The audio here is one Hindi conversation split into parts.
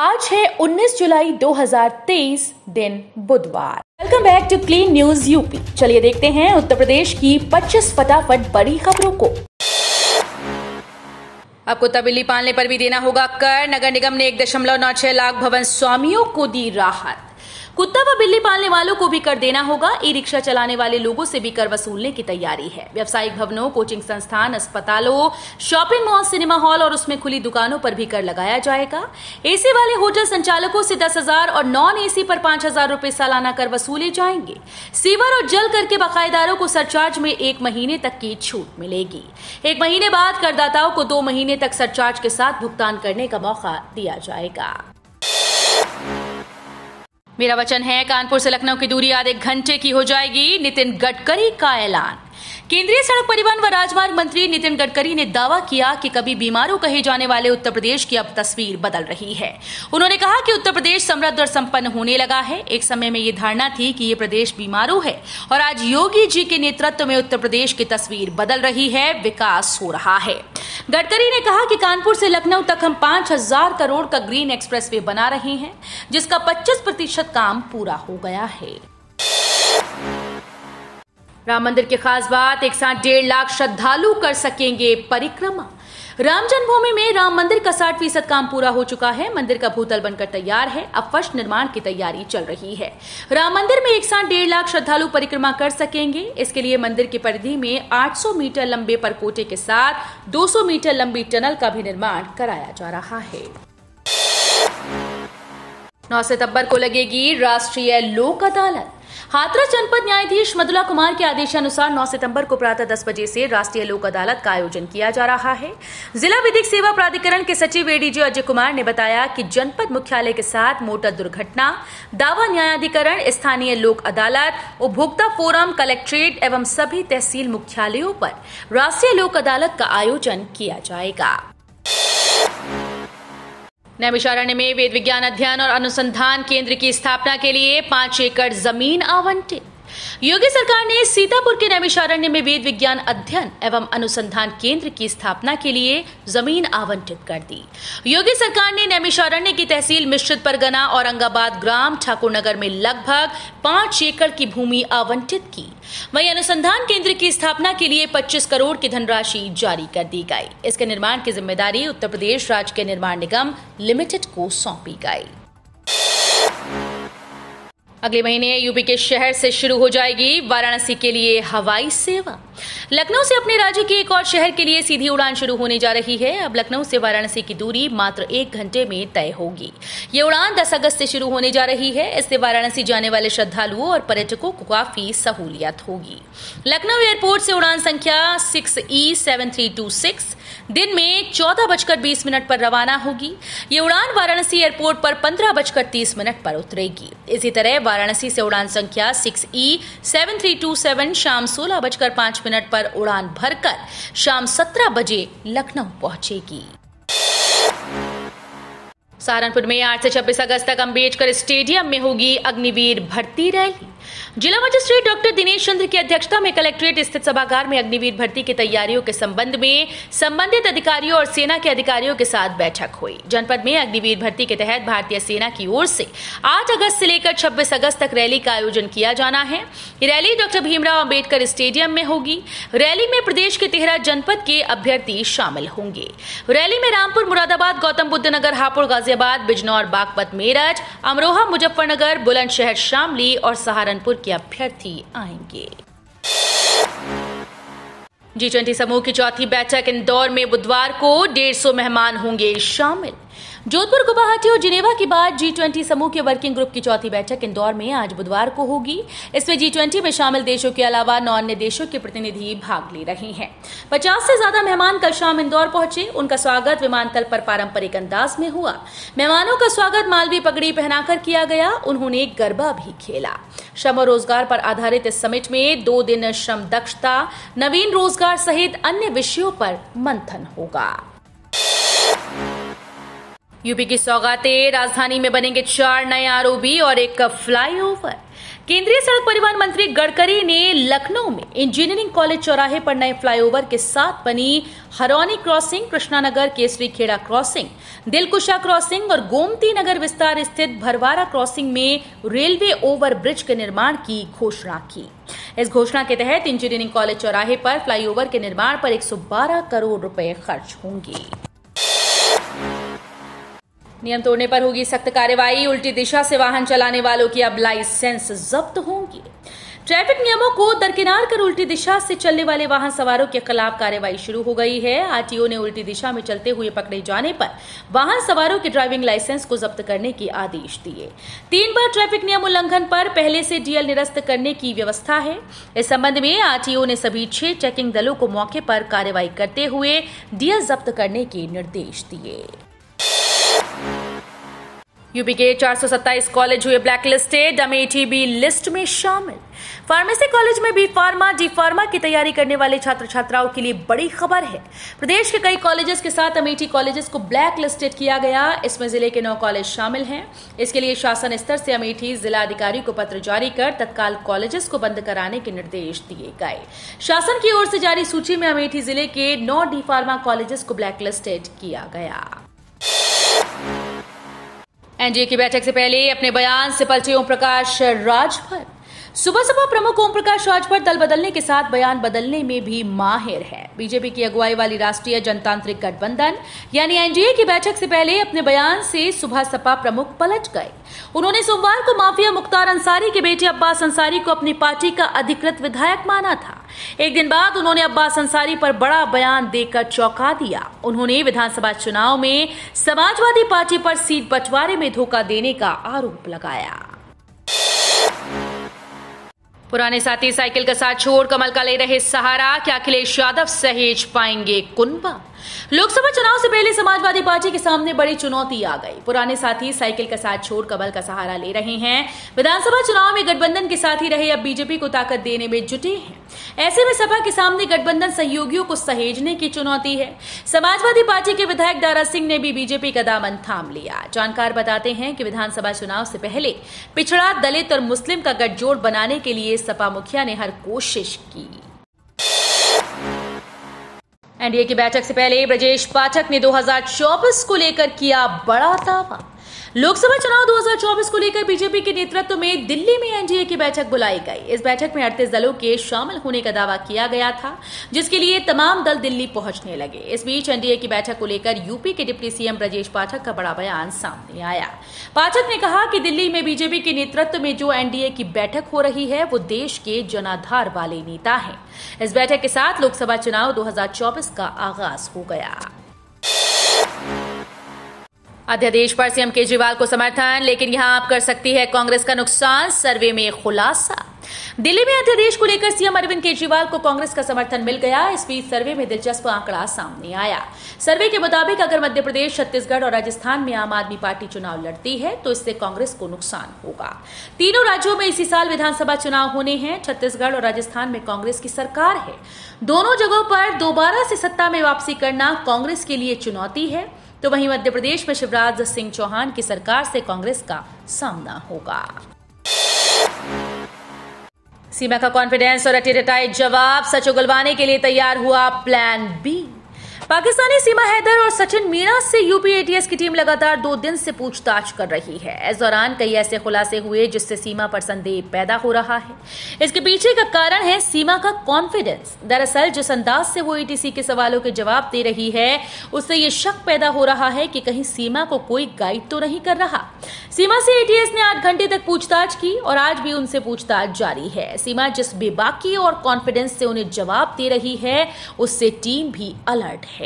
आज है 19 जुलाई 2023 दिन बुधवार। Welcome back to clean news UP. चलिए देखते हैं उत्तर प्रदेश की 25 फटाफट बड़ी खबरों को। अब कुत्ता बिल्ली पालने पर भी देना होगा कर। नगर निगम ने 1.96 लाख भवन स्वामियों को दी राहत। कुत्ता व बिल्ली पालने वालों को भी कर देना होगा। ई रिक्शा चलाने वाले लोगों से भी कर वसूलने की तैयारी है। व्यावसायिक भवनों, कोचिंग संस्थान, अस्पतालों, शॉपिंग मॉल, सिनेमा हॉल और उसमें खुली दुकानों पर भी कर लगाया जाएगा। एसी वाले होटल संचालकों से 10,000 और नॉन एसी पर 5,000 रुपए सालाना कर वसूले जाएंगे। सीवर और जल कर के बकायेदारों को सरचार्ज में 1 महीने तक की छूट मिलेगी। 1 महीने बाद करदाताओं को 2 महीने तक सरचार्ज के साथ भुगतान करने का मौका दिया जाएगा। मेरा वचन है कानपुर से लखनऊ की दूरी आधे घंटे की हो जाएगी, नितिन गडकरी का ऐलान। केंद्रीय सड़क परिवहन व राजमार्ग मंत्री नितिन गडकरी ने दावा किया कि कभी बीमारू कहे जाने वाले उत्तर प्रदेश की अब तस्वीर बदल रही है। उन्होंने कहा कि उत्तर प्रदेश समृद्ध और संपन्न होने लगा है। एक समय में ये धारणा थी कि ये प्रदेश बीमारू है और आज योगी जी के नेतृत्व में उत्तर प्रदेश की तस्वीर बदल रही है, विकास हो रहा है। गडकरी ने कहा कि कानपुर से लखनऊ तक हम 5,000 करोड़ का ग्रीन एक्सप्रेसवे बना रहे हैं, जिसका 25% काम पूरा हो गया है। राम मंदिर की खास बात, एक साथ 1.5 लाख श्रद्धालु कर सकेंगे परिक्रमा। राम जन्मभूमि में राम मंदिर का 60% काम पूरा हो चुका है। मंदिर का भूतल बनकर तैयार है। अब फर्श निर्माण की तैयारी चल रही है। राम मंदिर में एक साथ 1.5 लाख श्रद्धालु परिक्रमा कर सकेंगे। इसके लिए मंदिर की परिधि में 800 मीटर लंबे परकोटे के साथ 200 मीटर लंबी टनल का भी निर्माण कराया जा रहा है। 9 सितंबर को लगेगी राष्ट्रीय लोक अदालत। हाथरस जनपद न्यायाधीश मधुला कुमार के आदेशानुसार 9 सितंबर को प्रातः 10 बजे से राष्ट्रीय लोक अदालत का आयोजन किया जा रहा है। जिला विधिक सेवा प्राधिकरण के सचिव एडीजे अजय कुमार ने बताया कि जनपद मुख्यालय के साथ मोटर दुर्घटना, दावा न्यायाधिकरण, स्थानीय लोक अदालत, उपभोक्ता फोरम, कलेक्ट्रेट एवं सभी तहसील मुख्यालयों पर राष्ट्रीय लोक अदालत का आयोजन किया जाएगा। नैमिषारण्य में वेद विज्ञान अध्ययन और अनुसंधान केंद्र की स्थापना के लिए 5 एकड़ जमीन आवंटित। योगी सरकार ने सीतापुर के नैमिषारण्य में वेद विज्ञान अध्ययन एवं अनुसंधान केंद्र की स्थापना के लिए जमीन आवंटित कर दी। योगी सरकार ने नैमिषारण्य की तहसील मिश्रित परगना औरंगाबाद ग्राम ठाकुरनगर में लगभग 5 एकड़ की भूमि आवंटित की। वहीं अनुसंधान केंद्र की स्थापना के लिए 25 करोड़ की धनराशि जारी कर दी गई। इसके निर्माण की जिम्मेदारी उत्तर प्रदेश राज्य के निर्माण निगम लिमिटेड को सौंपी गई। अगले महीने यूपी के शहर से शुरू हो जाएगी वाराणसी के लिए हवाई सेवा। लखनऊ से अपने राज्य के एक और शहर के लिए सीधी उड़ान शुरू होने जा रही है। अब लखनऊ से वाराणसी की दूरी मात्र 1 घंटे में तय होगी। ये उड़ान 10 अगस्त से शुरू होने जा रही है। इससे वाराणसी जाने वाले श्रद्धालुओं और पर्यटकों को काफी सहूलियत होगी। लखनऊ एयरपोर्ट से उड़ान संख्या 6E7326 दिन में 14:20 पर रवाना होगी। ये उड़ान वाराणसी एयरपोर्ट पर 15:30 पर उतरेगी। इसी तरह वाराणसी से उड़ान संख्या 6E7327 शाम 16:05 पर उड़ान भरकर शाम 17 बजे लखनऊ पहुंचेगी। सहारनपुर में 8 से 26 अगस्त तक अंबेडकर स्टेडियम में होगी अग्निवीर भर्ती रैली। जिला मजिस्ट्रेट डॉक्टर दिनेश चंद्र की अध्यक्षता में कलेक्ट्रेट स्थित सभागार में अग्निवीर भर्ती की तैयारियों के संबंध में संबंधित अधिकारियों और सेना के अधिकारियों के साथ बैठक हुई। जनपद में अग्निवीर भर्ती के तहत भारतीय सेना की ओर से 8 अगस्त से लेकर 26 अगस्त तक रैली का आयोजन किया जाना है। Rally doctor Bhimrao Ambedkar stadium में होगी। रैली में प्रदेश के 13 जनपद के अभ्यर्थी शामिल होंगे। रैली में रामपुर, मुरादाबाद, गौतम बुद्ध नगर, हापुड़, गाजियाबाद, बिजनौर, बागपत, मेरठ, अमरोहा, मुजफ्फरनगर, बुलंदशहर, शामली और सहारनपुर के अभ्यर्थी आएंगे। G20 समूह की चौथी बैठक इंदौर में बुधवार को 150 मेहमान होंगे शामिल। जोधपुर, गुवाहाटी और जिनेवा के बाद G20 समूह के वर्किंग ग्रुप की चौथी बैठक इंदौर में आज बुधवार को होगी। इसमें G20 में शामिल देशों के अलावा 9 अन्य देशों के प्रतिनिधि भाग ले रहे हैं। 50 से ज्यादा मेहमान कल शाम इंदौर पहुंचे। उनका स्वागत विमानतल पर पारंपरिक अंदाज में हुआ। मेहमानों का स्वागत मालवी पगड़ी पहनाकर किया गया। उन्होंने गरबा भी खेला। श्रम और रोजगार पर आधारित इस समिट में 2 दिन श्रम दक्षता, नवीन रोजगार सहित अन्य विषयों पर मंथन होगा। यूपी की सौगातें, राजधानी में बनेंगे 4 नए आरओबी और एक फ्लाईओवर। केंद्रीय सड़क परिवहन मंत्री गडकरी ने लखनऊ में इंजीनियरिंग कॉलेज चौराहे पर नए फ्लाईओवर के साथ बनी Harauni crossing, Krishnanagar Kesari Khera crossing, Dilkusha crossing और गोमती नगर विस्तार स्थित भरवारा क्रॉसिंग में रेलवे ओवर ब्रिज के निर्माण की घोषणा की। इस घोषणा के तहत इंजीनियरिंग कॉलेज चौराहे पर फ्लाईओवर के निर्माण पर 112 करोड़ रुपए खर्च होंगे। नियम तोड़ने पर होगी सख्त कार्रवाई, उल्टी दिशा से वाहन चलाने वालों की अब लाइसेंस जब्त होंगी। ट्रैफिक नियमों को दरकिनार कर उल्टी दिशा से चलने वाले वाहन सवारों के खिलाफ कार्रवाई शुरू हो गई है। आरटीओ ने उल्टी दिशा में चलते हुए पकड़े जाने पर वाहन सवारों के ड्राइविंग लाइसेंस को जब्त करने के आदेश दिए। 3 बार ट्रैफिक नियम उल्लंघन पर पहले से डीएल निरस्त करने की व्यवस्था है। इस संबंध में आरटीओ ने सभी 6 चेकिंग दलों को मौके पर कार्रवाई करते हुए डीएल जब्त करने के निर्देश दिए। यूपी के 427 कॉलेज हुए ब्लैकलिस्टेड, अमेठी भी लिस्ट में शामिल। फार्मेसी कॉलेज में बी फार्मा, डी फार्मा की तैयारी करने वाले छात्र छात्राओं के लिए बड़ी खबर है। प्रदेश के कई कॉलेजेस के साथ अमेठी कॉलेजेस को ब्लैक लिस्टेड किया गया। इसमें जिले के 9 कॉलेज शामिल हैं। इसके लिए शासन स्तर से अमेठी जिला अधिकारी को पत्र जारी कर तत्काल कॉलेजेस को बंद कराने के निर्देश दिए गए। शासन की ओर से जारी सूची में अमेठी जिले के 9 डी फार्मा कॉलेजेस को ब्लैक लिस्टेड किया गया। एनडीए की बैठक से पहले अपने बयान से पलटे ओम प्रकाश राजभर। सुबह सपा प्रमुख ओम प्रकाश राजभर दल बदलने के साथ बयान बदलने में भी माहिर है। बीजेपी की अगुवाई वाली राष्ट्रीय जनतांत्रिक गठबंधन यानी एनडीए की बैठक से पहले अपने बयान से सुबह सपा प्रमुख पलट गए। उन्होंने सोमवार को माफिया मुख्तार अंसारी के बेटे अब्बास अंसारी को अपनी पार्टी का अधिकृत विधायक माना था। एक दिन बाद उन्होंने अब्बास अंसारी पर बड़ा बयान देकर चौंका दिया। उन्होंने विधानसभा चुनाव में समाजवादी पार्टी पर सीट बंटवारे में धोखा देने का आरोप लगाया। पुराने साथी साइकिल का साथ छोड़ कमल का ले रहे सहारा, क्या अखिलेश यादव सहेज पाएंगे कुनबा? लोकसभा चुनाव से पहले समाजवादी पार्टी के सामने बड़ी चुनौती आ गई। पुराने साथी साइकिल का साथ छोड़ कमल का सहारा ले रहे हैं। विधानसभा चुनाव में गठबंधन के साथी रहे अब बीजेपी को ताकत देने में जुटे हैं। ऐसे में सपा के सामने गठबंधन सहयोगियों को सहेजने की चुनौती है। समाजवादी पार्टी के विधायक दारा सिंह ने भी बीजेपी का दामन थाम लिया। जानकार बताते हैं कि विधानसभा चुनाव से पहले पिछड़ा, दलित और मुस्लिम का गठजोड़ बनाने के लिए सपा मुखिया ने हर कोशिश की। एनडीए की बैठक से पहले ब्रजेश पाठक ने 2024 को लेकर किया बड़ा दावा। लोकसभा चुनाव 2024 को लेकर बीजेपी के नेतृत्व में दिल्ली में एनडीए की बैठक बुलाई गई। इस बैठक में 38 दलों के शामिल होने का दावा किया गया था, जिसके लिए तमाम दल दिल्ली पहुंचने लगे। इस बीच एनडीए की बैठक को लेकर यूपी के डिप्टी सीएम ब्रजेश पाठक का बड़ा बयान सामने आया। पाठक ने कहा कि दिल्ली में बीजेपी के नेतृत्व में जो एनडीए की बैठक हो रही है वो देश के जनाधार वाले नेता हैं। इस बैठक के साथ लोकसभा चुनाव 2024 का आगाज हो गया। अध्यादेश पर सीएम केजरीवाल को समर्थन, लेकिन यहां आप कर सकती है कांग्रेस का नुकसान, सर्वे में खुलासा। दिल्ली में अध्यादेश को लेकर सीएम अरविंद केजरीवाल को कांग्रेस का समर्थन मिल गया। इस बीच सर्वे में दिलचस्प आंकड़ा सामने आया। सर्वे के मुताबिक अगर मध्य प्रदेश, छत्तीसगढ़ और राजस्थान में आम आदमी पार्टी चुनाव लड़ती है तो इससे कांग्रेस को नुकसान होगा। तीनों राज्यों में इसी साल विधानसभा चुनाव होने हैं। छत्तीसगढ़ और राजस्थान में कांग्रेस की सरकार है। दोनों जगहों पर दोबारा से सत्ता में वापसी करना कांग्रेस के लिए चुनौती है। तो वहीं मध्य प्रदेश में शिवराज सिंह चौहान की सरकार से कांग्रेस का सामना होगा। सीमा का कॉन्फिडेंस और रटे-रटाए जवाब, सच उगलवाने के लिए तैयार हुआ प्लान बी। पाकिस्तानी सीमा हैदर और सचिन मीणा से यूपी एटीएस की टीम लगातार 2 दिन से पूछताछ कर रही है। इस दौरान कई ऐसे खुलासे हुए जिससे सीमा पर संदेह पैदा हो रहा है। इसके पीछे का कारण है सीमा का कॉन्फिडेंस। दरअसल जिस अंदाज से वो एटीसी के सवालों के जवाब दे रही है उससे ये शक पैदा हो रहा है कि कहीं सीमा को कोई गाइड तो नहीं कर रहा। सीमा से एटीएस ने 8 घंटे तक पूछताछ की और आज भी उनसे पूछताछ जारी है। सीमा जिस बेबाकी और कॉन्फिडेंस से उन्हें जवाब दे रही है उससे टीम भी अलर्ट है।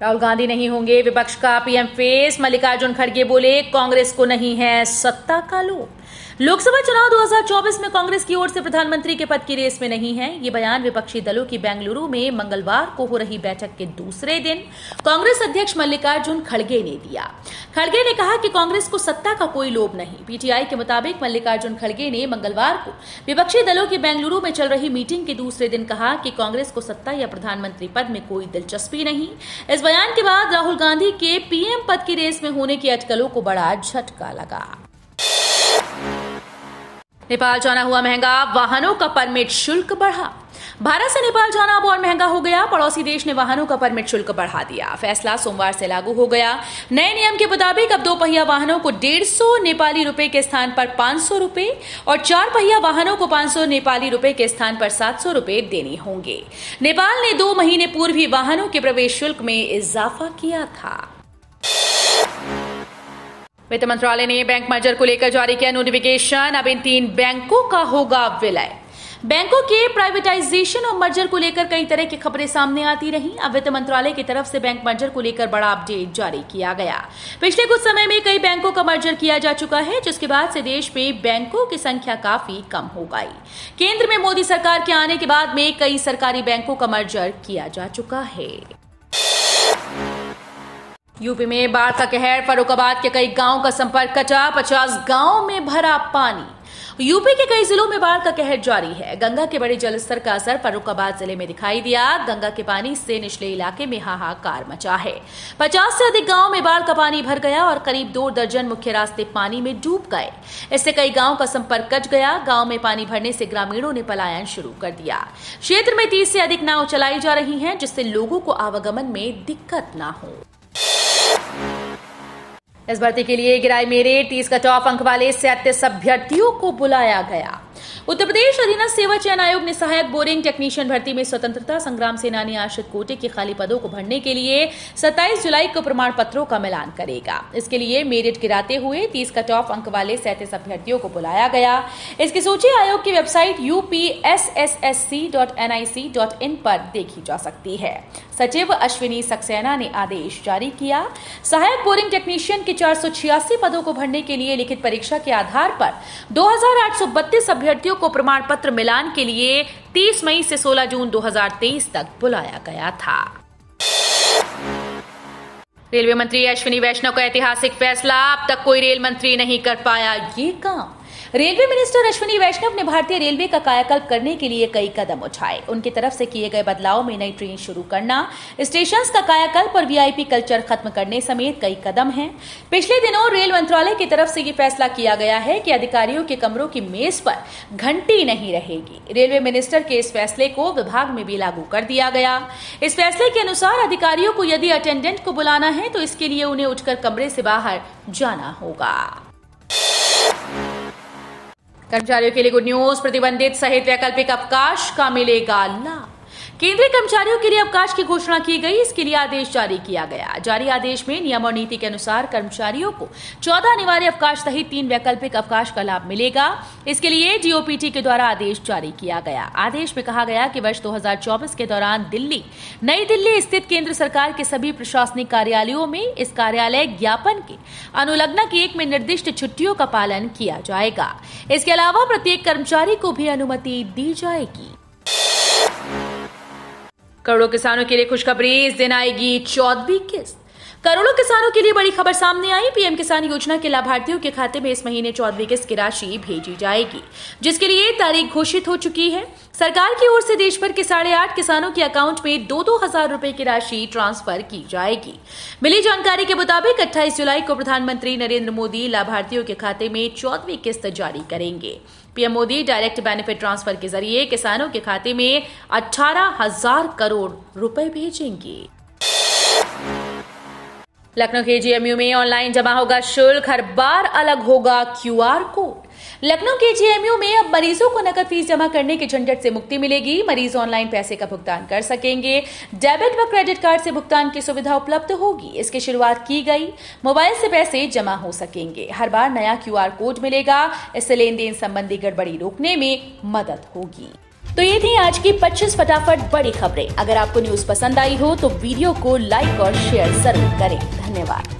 राहुल गांधी नहीं होंगे विपक्ष का पीएम फेस। मल्लिकार्जुन खड़गे बोले कांग्रेस को नहीं है सत्ता का लोभ। लोकसभा चुनाव 2024 में कांग्रेस की ओर से प्रधानमंत्री के पद की रेस में नहीं है। ये बयान विपक्षी दलों की बेंगलुरु में मंगलवार को हो रही बैठक के दूसरे दिन कांग्रेस अध्यक्ष मल्लिकार्जुन खड़गे ने दिया। खड़गे ने कहा कि कांग्रेस को सत्ता का कोई लोभ नहीं। पीटीआई के मुताबिक मल्लिकार्जुन खड़गे ने मंगलवार को विपक्षी दलों की बेंगलुरु में चल रही मीटिंग के दूसरे दिन कहा कि कांग्रेस को सत्ता या प्रधानमंत्री पद में कोई दिलचस्पी नहीं। इस बयान के बाद राहुल गांधी के पीएम पद की रेस में होने की अटकलों को बड़ा झटका लगा। नेपाल जाना हुआ महंगा, वाहनों का परमिट शुल्क बढ़ा। भारत से नेपाल जाना अब और महंगा हो गया। पड़ोसी देश ने वाहनों का परमिट शुल्क बढ़ा दिया। फैसला सोमवार से लागू हो गया। नए नियम के मुताबिक अब 2 पहिया वाहनों को 150 नेपाली रुपए के स्थान पर 500 रुपए और 4 पहिया वाहनों को 500 नेपाली रुपए के स्थान पर 700 रुपए देने होंगे। नेपाल ने 2 महीने पूर्व ही वाहनों के प्रवेश शुल्क में इजाफा किया था। वित्त मंत्रालय ने बैंक मर्जर को लेकर जारी किया नोटिफिकेशन। अब इन 3 बैंकों का होगा विलय। बैंकों के प्राइवेटाइजेशन और मर्जर को लेकर कई तरह की खबरें सामने आती रहीं। अब वित्त मंत्रालय की तरफ से बैंक मर्जर को लेकर बड़ा अपडेट जारी किया गया। पिछले कुछ समय में कई बैंकों का मर्जर किया जा चुका है, जिसके बाद से देश में बैंकों की संख्या काफी कम हो गई। केंद्र में मोदी सरकार के आने के बाद में कई सरकारी बैंकों का मर्जर किया जा चुका है। यूपी में बाढ़ का कहर, फर्रुखाबाद के कई गांवों का संपर्क कटा, 50 गांवों में भरा पानी। यूपी के कई जिलों में बाढ़ का कहर जारी है। गंगा के बड़े जलस्तर का असर फर्रुखाबाद जिले में दिखाई दिया। गंगा के पानी से निचले इलाके में हाहाकार मचा है। 50 से अधिक गांवों में बाढ़ का पानी भर गया और करीब 2 दर्जन मुख्य रास्ते पानी में डूब गए। इससे कई गांवों का संपर्क कट गया। गांव में पानी भरने से ग्रामीणों ने पलायन शुरू कर दिया। क्षेत्र में 30 से अधिक नाव चलाई जा रही हैं, जिससे लोगों को आवागमन में दिक्कत न हो। इस भर्ती के लिए गिराई मेरिट, 30 कट ऑफ अंक वाले 37 अभ्यर्थियों को बुलाया गया। उत्तर प्रदेश अधीनस्थ सेवा चयन आयोग ने सहायक बोरिंग टेक्नीशियन भर्ती में स्वतंत्रता संग्राम सेनानी आश्रित कोटे के खाली पदों को भरने के लिए 27 जुलाई को प्रमाण पत्रों का मिलान करेगा। इसके लिए मेरिट गिराते हुए 30 कट ऑफ अंक वाले 37 अभ्यर्थियों को बुलाया गया। इसकी सूची आयोग की वेबसाइट upsssc.nic.in पर देखी जा सकती है। सचिव अश्विनी सक्सेना ने आदेश जारी किया। सहायक बोरिंग टेक्नीशियन के 486 पदों को भरने के लिए लिखित परीक्षा के आधार पर 2832 अभ्यर्थियों को प्रमाण पत्र मिलान के लिए 30 मई से 16 जून 2023 तक बुलाया गया था। रेलवे मंत्री अश्विनी वैष्णव का ऐतिहासिक फैसला, अब तक कोई रेल मंत्री नहीं कर पाया ये काम। रेलवे मिनिस्टर अश्विनी वैष्णव ने भारतीय रेलवे का कायाकल्प करने के लिए कई कदम उठाए। उनकी तरफ से किए गए बदलाव में नई ट्रेन शुरू करना, स्टेशन का कायाकल्प और वीआईपी कल्चर खत्म करने समेत कई कदम हैं। पिछले दिनों रेल मंत्रालय की तरफ से ये फैसला किया गया है कि अधिकारियों के कमरों की मेज पर घंटी नहीं रहेगी। रेलवे मिनिस्टर के इस फैसले को विभाग में भी लागू कर दिया गया। इस फैसले के अनुसार अधिकारियों को यदि अटेंडेंट को बुलाना है तो इसके लिए उन्हें उठकर कमरे से बाहर जाना होगा। कर्मचारियों के लिए गुड न्यूज, प्रतिबंधित सहित वैकल्पिक अवकाश का मिलेगा लाभ। केंद्रीय कर्मचारियों के लिए अवकाश की घोषणा की गई। इसके लिए आदेश जारी किया गया। जारी आदेश में नियम और नीति के अनुसार कर्मचारियों को 14 अनिवार्य अवकाश सहित 3 वैकल्पिक अवकाश का लाभ मिलेगा। इसके लिए डीओपीटी के द्वारा आदेश जारी किया गया। आदेश में कहा गया कि वर्ष 2024 के दौरान नई दिल्ली स्थित केंद्र सरकार के सभी प्रशासनिक कार्यालयों में इस कार्यालय ज्ञापन के अनुलग्नक 1 में निर्दिष्ट छुट्टियों का पालन किया जाएगा। इसके अलावा प्रत्येक कर्मचारी को भी अनुमति दी जाएगी। करोड़ों किसानों के लिए खुशखबरी, इस दिन आएगी 14वीं किस्त। करोड़ों किसानों के लिए बड़ी खबर सामने आई। पीएम किसान योजना के लाभार्थियों के खाते में इस महीने 14वीं किस्त की राशि भेजी जाएगी, जिसके लिए तारीख घोषित हो चुकी है। सरकार की ओर से देश भर के 8.5 किसानों के अकाउंट में 2-2 हजार रुपए की राशि ट्रांसफर की जाएगी। मिली जानकारी के मुताबिक 28 जुलाई को प्रधानमंत्री नरेंद्र मोदी लाभार्थियों के खाते में 14वीं किस्त जारी करेंगे। PM Modi direct benefit transfer के जरिए किसानों के खाते में 18,000 करोड़ रुपए भेजेंगे। लखनऊ के जेएमयू में ऑनलाइन जमा होगा शुल्क, हर बार अलग होगा क्यूआर कोड। लखनऊ के जेएमयू में अब मरीजों को नकद फीस जमा करने के झंझट से मुक्ति मिलेगी। मरीज ऑनलाइन पैसे का भुगतान कर सकेंगे। डेबिट व क्रेडिट कार्ड से भुगतान की सुविधा उपलब्ध होगी। इसकी शुरुआत की गई। मोबाइल से पैसे जमा हो सकेंगे। हर बार नया क्यूआर कोड मिलेगा। इससे लेन देन संबंधी गड़बड़ी रोकने में मदद होगी। तो ये थी आज की 25 फटाफट बड़ी खबरें। अगर आपको न्यूज पसंद आई हो तो वीडियो को लाइक और शेयर जरूर करें। धन्यवाद।